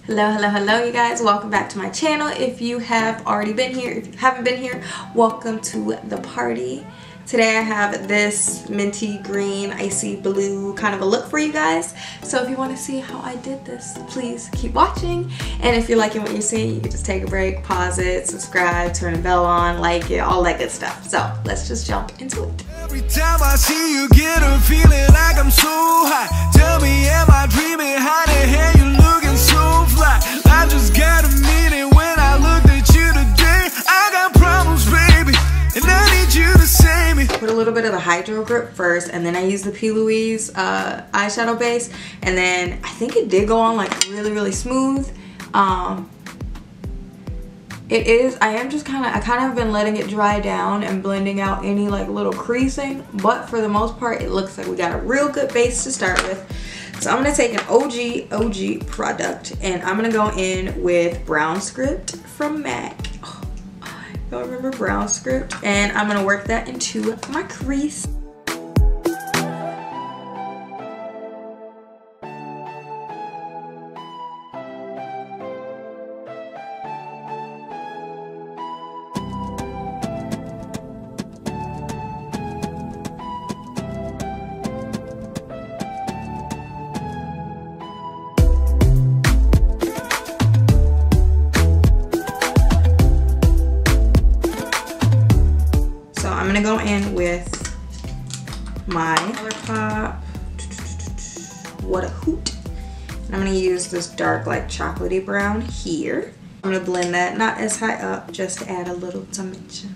Hello you guys, welcome back to my channel. If you have already been here, if you haven't been here, welcome to the party. Today I have this minty green icy blue kind of a look for you guys, so if you want to see how I did this, please keep watching. And if you're liking what you're seeing, you can just take a break, pause it, subscribe, turn the bell on, like it, all that good stuff. So let's just jump into it. Every time I see you, get a feeling like I'm so high. Tell me, am I dreaming? How the hell you looking so fly? I just got a meaning when I looked at you today. I got problems, baby, and I need you to save me. Put a little bit of the Hydro Grip first, and then I use the P Louise eyeshadow base, and then I think it did go on like really smooth. I kind of have been letting it dry down and blending out any like little creasing, but for the most part it looks like we got a real good base to start with. So I'm gonna take an OG product, and I'm gonna go in with brownscript from MAC. Oh, y'all remember brownscript? And I'm gonna work that into my crease. I'm gonna go in with my Colourpop, what a hoot. And I'm gonna use this dark like chocolatey brown here. I'm gonna blend that not as high up, just to add a little dimension.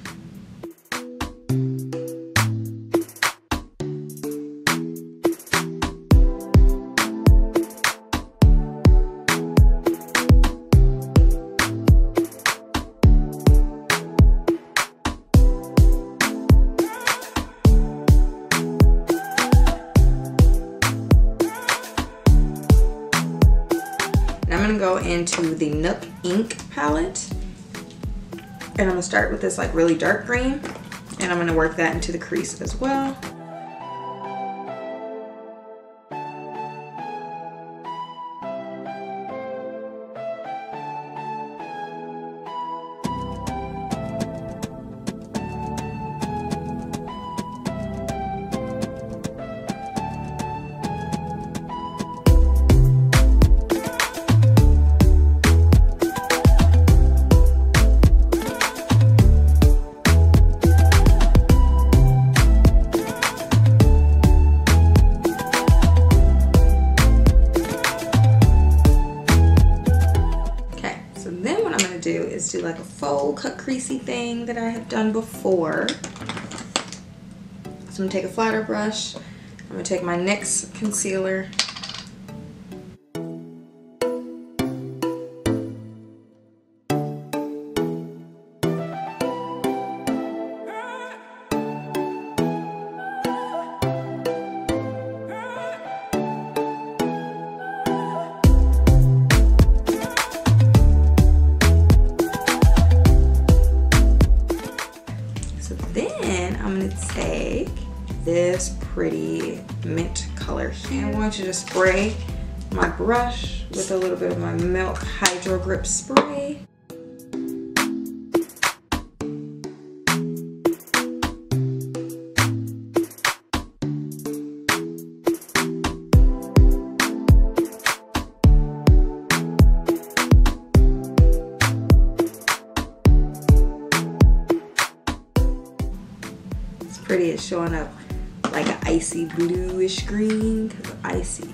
I'm gonna go into the Nook ink palette, and I'm gonna start with this like really dark green, and I'm gonna work that into the crease as well. Do like a faux cut creasy thing that I have done before. So I'm gonna take a flatter brush. I'm gonna take my NYX concealer. Then I'm going to take this pretty mint color here. I'm going to just spray my brush with a little bit of my Milk Hydro Grip spray. Pretty is showing up like an icy bluish green, because icy.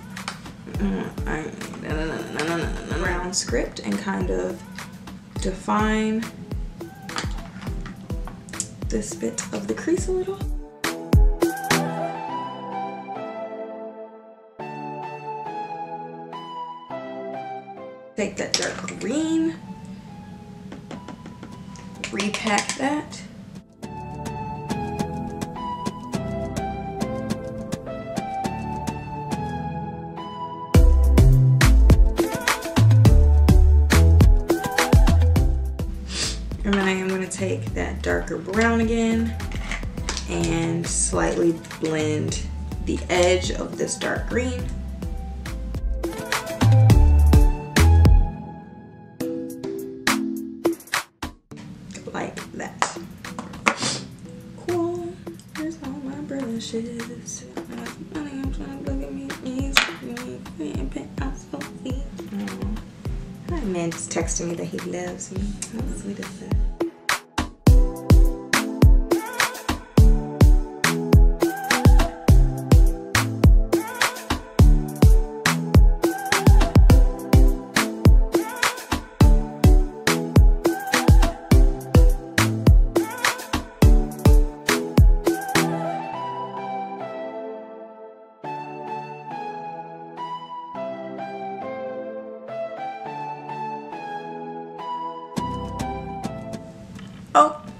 Brownscript and kind of define this bit of the crease a little. Take that dark green, repack that. And then I am going to take that darker brown again and slightly blend the edge of this dark green. man just texting me that he loves me. How sweet is that?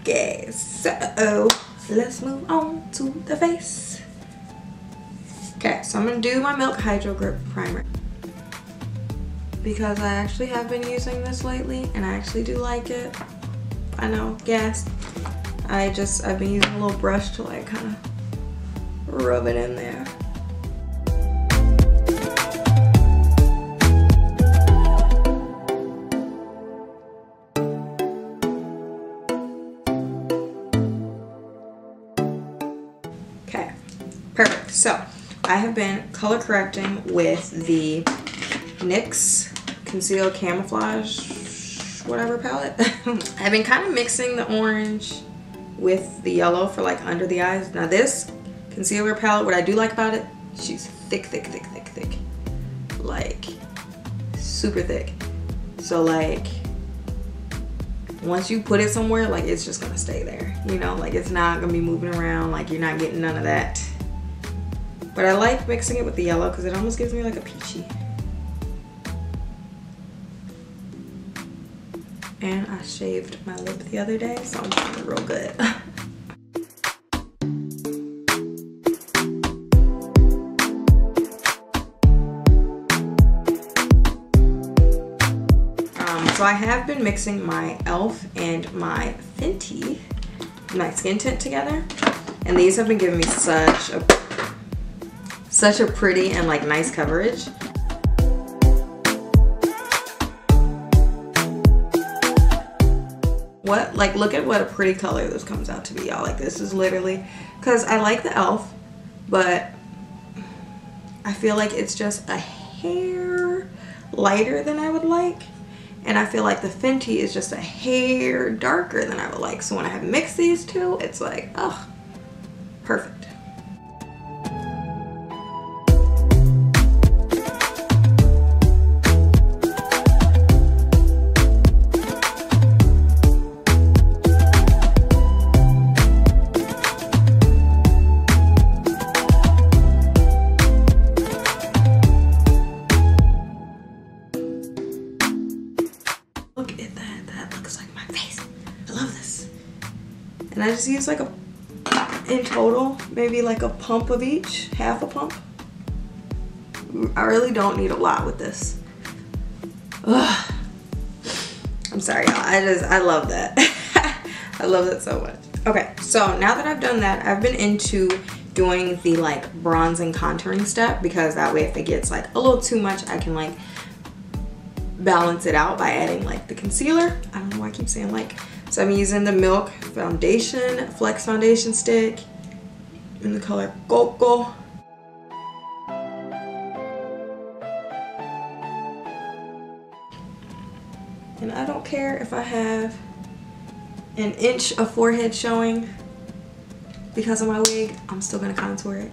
Okay, so let's move on to the face. Okay, so I'm gonna do my Milk Hydro Grip Primer because I actually have been using this lately and I actually do like it. I know, gas. I've been using a little brush to like kind of rub it in there. Perfect. So I have been color correcting with the NYX Conceal Camouflage whatever palette. I've been kind of mixing the orange with the yellow for like under the eyes. Now this concealer palette, what I do like about it, she's thick, thick, thick, thick, thick. Like super thick. So like once you put it somewhere, like it's just gonna stay there. You know, like it's not gonna be moving around, like you're not getting none of that. But I like mixing it with the yellow because it almost gives me like a peachy. And I shaved my lip the other day, so I'm feeling real good. So I have been mixing my e.l.f. and my Fenty, my skin tint together. And these have been giving me such a pretty and like nice coverage. What, like look at what a pretty color this comes out to be, y'all. Like this is literally, because I like the e.l.f. but I feel like it's just a hair lighter than I would like. And I feel like the Fenty is just a hair darker than I would like. So when I have mixed these two, it's like, oh, perfect. And I just use like in total, maybe like a pump of each, half a pump. I really don't need a lot with this. Ugh. I'm sorry, y'all. I love that. I love that so much. Okay, so now that I've done that, I've been into doing the like bronze and contouring step, because that way if it gets like a little too much, I can like balance it out by adding like the concealer. I don't know why I keep saying like. So I'm using the Milk Foundation, Flex Foundation Stick in the color Cocoa. And I don't care if I have an inch of forehead showing because of my wig, I'm still gonna contour it.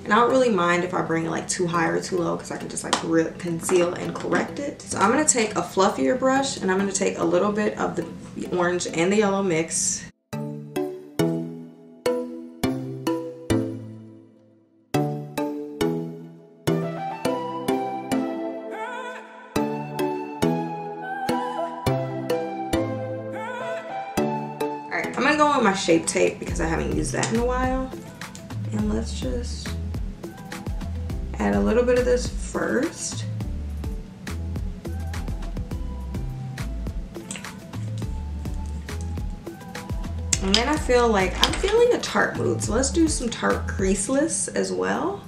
I don't really mind if I bring it like too high or too low because I can just like conceal and correct it. So I'm going to take a fluffier brush and I'm going to take a little bit of the orange and the yellow mix. Alright, I'm going to go with my Shape Tape because I haven't used that in a while. And let's just add a little bit of this first. And then I feel like I'm feeling a tart mood. So let's do some Tarte Creaseless as well.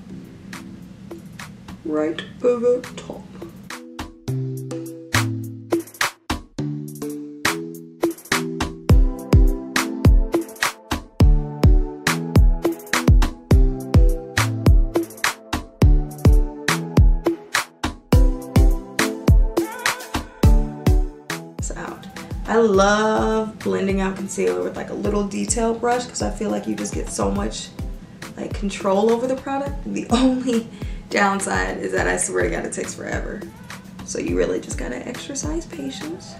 right over top. Out. I love blending out concealer with like a little detail brush because I feel like you just get so much like control over the product. The only downside is that I swear to God it takes forever. So you really just gotta exercise patience.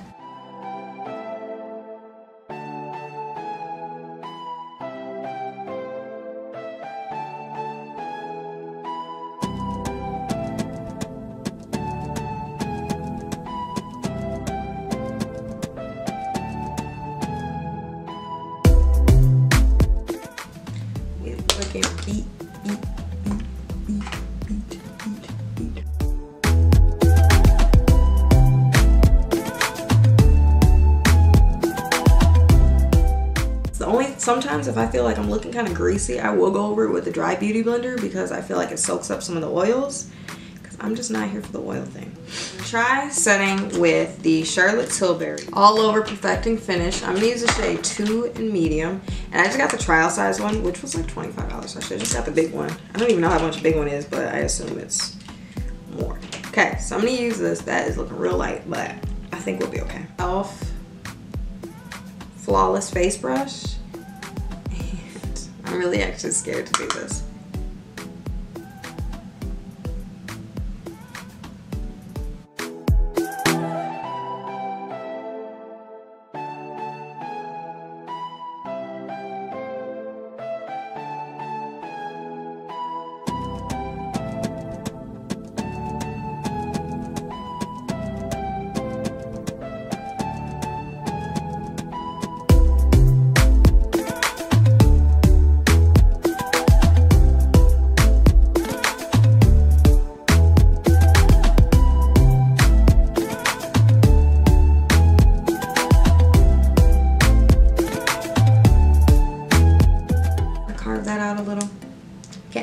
Sometimes if I feel like I'm looking kind of greasy, I will go over it with a dry beauty blender because I feel like it soaks up some of the oils, because I'm just not here for the oil thing. Try setting with the Charlotte Tilbury All Over Perfecting Finish. I'm gonna use the shade 2 in medium, and I just got the trial size one, which was like $25. So I should have just got the big one. I don't even know how much a big one is, but I assume it's more. Okay, so I'm gonna use this. That is looking real light, but I think we'll be okay. Flawless face brush. I'm really actually scared to do this.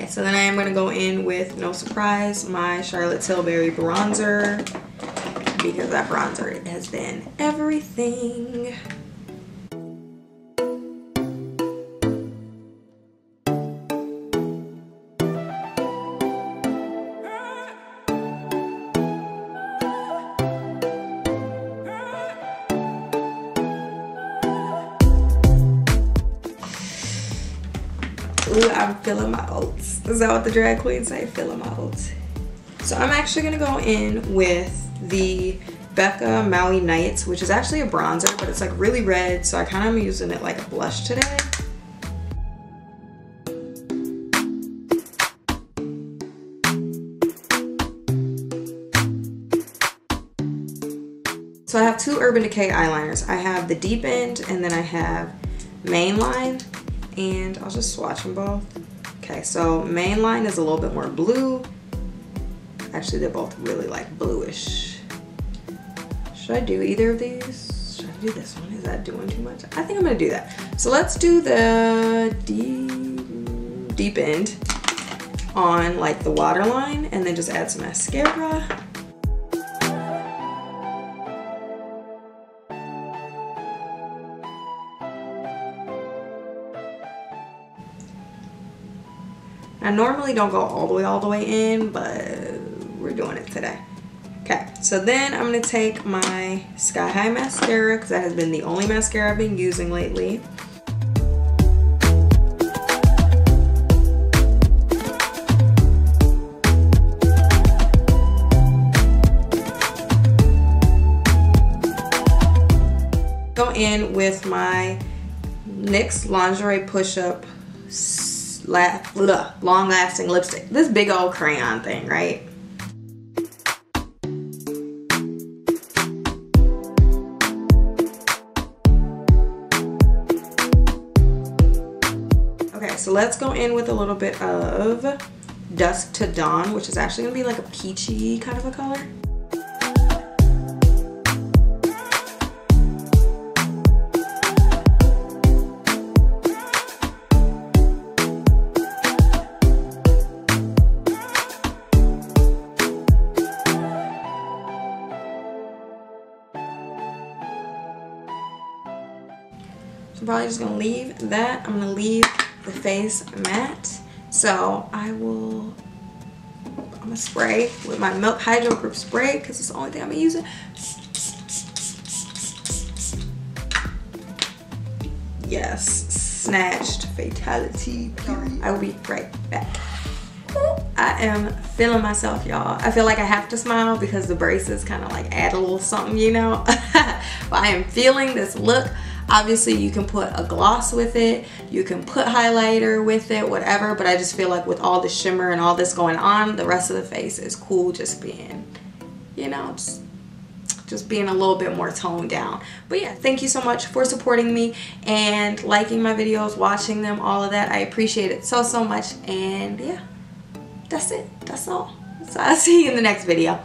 So then I am going to go in with, no surprise, my Charlotte Tilbury bronzer, because that bronzer, it has been everything. Ooh, I'm feeling my oats. Is that what the drag queens say? Feeling my oats. So I'm actually gonna go in with the Becca Maui Nights, which is actually a bronzer, but it's like really red, so I kind of am using it like a blush today. So I have two Urban Decay eyeliners. I have the Deep End, and then I have Mainline. And I'll just swatch them both. Okay, so Mainline is a little bit more blue. Actually, they're both really like bluish. Should I do either of these? Should I do this one? Is that doing too much? I think I'm gonna do that. So let's do the Deep End on like the waterline, and then just add some mascara. I normally don't go all the way in, but we're doing it today. Okay, so then I'm gonna take my Sky High mascara, because that has been the only mascara I've been using lately. Go in with my NYX Lingerie Push-Up long-lasting lipstick. This big old crayon thing, right? Okay, so let's go in with a little bit of Dusk to Dawn, which is actually gonna be like a peachy kind of a color. probably just gonna leave that. I'm gonna leave the face matte. So I'm gonna spray with my Milk Hydro Grip spray because it's the only thing I'm gonna use it. Yes, snatched, fatality, period. I will be right back. I am feeling myself, y'all. I feel like I have to smile because the braces kind of like add a little something, you know. But I am feeling this look. Obviously you can put a gloss with it, you can put highlighter with it, whatever, but I just feel like with all the shimmer and all this going on, the rest of the face is cool just being, you know, just being a little bit more toned down. But yeah, thank you so much for supporting me and liking my videos, watching them, all of that. I appreciate it so much. And yeah, that's it. That's all. So I'll see you in the next video.